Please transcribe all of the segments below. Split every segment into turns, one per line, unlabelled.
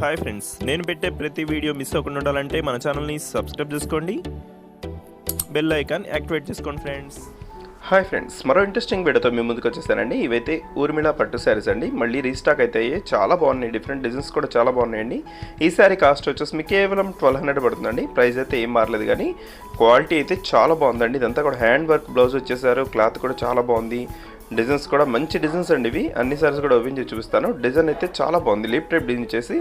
Hi friends, నేను పెట్టే ప్రతి వీడియో మిస్ అవ్వకుండా ఉండాలంటే మన ఛానల్ని సబ్స్క్రైబ్ చేసుకోండి, బెల్ ఐకాన్ యాక్టివేట్ చేసుకోండి ఫ్రెండ్స్.
హాయ్ ఫ్రెండ్స్, మరో ఇంట్రెస్టింగ్ వీడియోతో మీ ముందుకు వచ్చేసానండి. ఇవైతే ఊర్మిళ పట్టు శారీస్ అండి. మళ్ళీ రీస్టాక్ అయితే చాలా బాగున్నాయి, డిఫరెంట్ డిజైన్స్ కూడా చాలా బాగున్నాయండి. ఈ శారీ కాస్ట్ వచ్చేసి మీకు కేవలం 1200 పడుతుందండి. ప్రైస్ అయితే ఏం మారలేదు, కానీ క్వాలిటీ అయితే చాలా బాగుందండి. ఇదంతా కూడా హ్యాండ్ వర్క్ బ్లౌజ్ వచ్చేసారు, క్లాత్ కూడా చాలా బాగుంది, డిజైన్స్ కూడా మంచి డిజైన్స్ అండి. ఇవి అన్ని సారీస్ కూడా ఓపెన్ చేసి చూపిస్తాను. డిజైన్ అయితే చాలా బాగుంది, లీప్ టైప్ డిజైన్ చేసి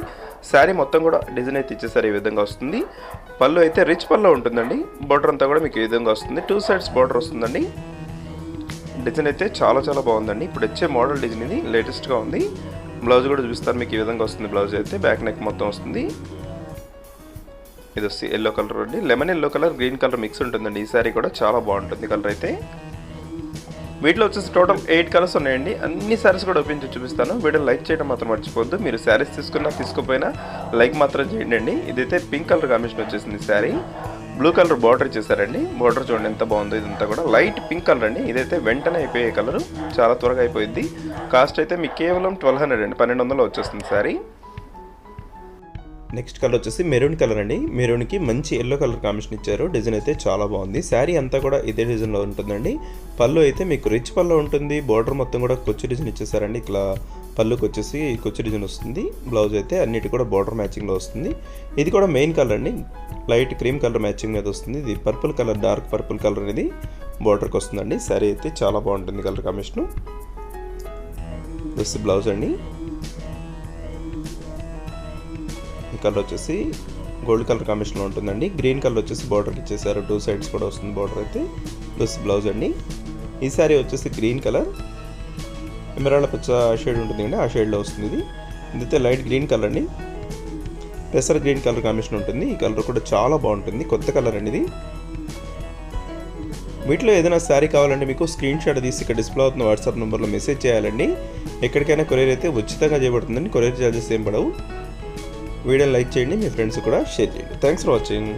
శారీ మొత్తం కూడా డిజైన్ అయితే ఇచ్చేసారు. ఈ విధంగా వస్తుంది. పళ్ళు అయితే రిచ్ పళ్ళు ఉంటుందండి. బార్డర్ అంతా కూడా మీకు ఈ విధంగా వస్తుంది, 2 సైడ్స్ బార్డర్ వస్తుందండి. డిజైన్ అయితే చాలా చాలా బాగుందండి. ఇప్పుడు వచ్చే మోడల్ డిజైన్ ఇది, లేటెస్ట్గా ఉంది. బ్లౌజ్ కూడా చూపిస్తాను మీకు. ఈ విధంగా వస్తుంది బ్లౌజ్ అయితే, బ్యాక్ నెక్ మొత్తం వస్తుంది. ఇది వచ్చి ఎల్లో కలర్ అండి, lemon yellow colour green colour mix ఉంటుందండి. ఈ శారీ కూడా చాలా బాగుంటుంది కలర్ అయితే. వీటిలో వచ్చేసి టోటల్ 8 కలర్స్ ఉన్నాయండి. అన్ని శారీస్ కూడా ఓపెన్ చేసి చూపిస్తాను. వీడియో లైక్ చేయడం మాత్రం మర్చిపోద్దు. మీరు శారీస్ తీసుకున్నా తీసుకోపోయినా లైక్ మాత్రం చేయండి అండి. ఇదైతే పింక్ కలర్ కాంబినేషన్ వచ్చేసింది. శారీ బ్లూ కలర్ బార్డర్ ఇచ్చేసారండి. బార్డర్ చూడండి ఎంత బాగుందో. ఇదంతా కూడా లైట్ పింక్ కలర్ అండి. ఇదైతే వెంటనే అయిపోయే కలర్, చాలా త్వరగా అయిపోయింది. కాస్ట్ అయితే మీకు కేవలం 1200 అండి, 1200 వచ్చేస్తుంది శారీ. నెక్స్ట్ కలర్ వచ్చేసి మెరూన్ కలర్ అండి. మెరూన్కి మంచి ఎల్లో కలర్ కాంబినేషన్ ఇచ్చారు. డిజైన్ అయితే చాలా బాగుంది. శారీ అంతా కూడా ఇదే డిజైన్లో ఉంటుందండి. పళ్ళు అయితే మీకు రిచ్ పళ్ళు ఉంటుంది. బార్డర్ మొత్తం కూడా కొచ్చు డిజైన్ ఇచ్చేసారండి. ఇట్లా పళ్ళుకి వచ్చేసి కొచ్చు డిజైన్ వస్తుంది. బ్లౌజ్ అయితే అన్నిటి కూడా బార్డర్ మ్యాచింగ్లో వస్తుంది. ఇది కూడా మెయిన్ కలర్ అండి, లైట్ క్రీమ్ కలర్ మ్యాచింగ్ మీద వస్తుంది. ఇది purple colour, dark purple colour అనేది బార్డర్కి వస్తుందండి. శారీ అయితే చాలా బాగుంటుంది కలర్ కాంబినేషన్. దిస్ బ్లౌజ్ అండి. ఈ కలర్ వచ్చేసి గోల్డ్ కలర్ కాంబినేషన్లో ఉంటుందండి. గ్రీన్ కలర్ వచ్చేసి బార్డర్కి ఇచ్చేసారు, 2 సైడ్స్ కూడా వస్తుంది బార్డర్ అయితే. దిస్ బ్లౌజ్ అండి. ఈ శారీ వచ్చేసి గ్రీన్ కలర్, ఎమరాల్డ్ పచ్చ షేడ్ ఉంటుంది అండి, ఆ షేడ్లో వస్తుంది. ఇదైతే లైట్ గ్రీన్ కలర్ అండి, పెసర్ గ్రీన్ కలర్ కాంబినేషన్ ఉంటుంది. ఈ కలర్ కూడా చాలా బాగుంటుంది, కొత్త కలర్ అండి ఇది. వీటిలో ఏదైనా శారీ కావాలంటే మీకు స్క్రీన్ షాట్ తీసి ఇక్కడ డిస్ప్లే అవుతున్న వాట్సాప్ నెంబర్లో మెసేజ్ చేయాలండి. ఎక్కడికైనా కొరియర్ అయితే ఉచితంగా చేయబడుతుందండి, కొరియర్ ఛార్జెస్ ఏం పడవు. వీడియో లైక్ చేయండి, మీ ఫ్రెండ్స్ కూడా షేర్ చేయండి. Thanks for watching.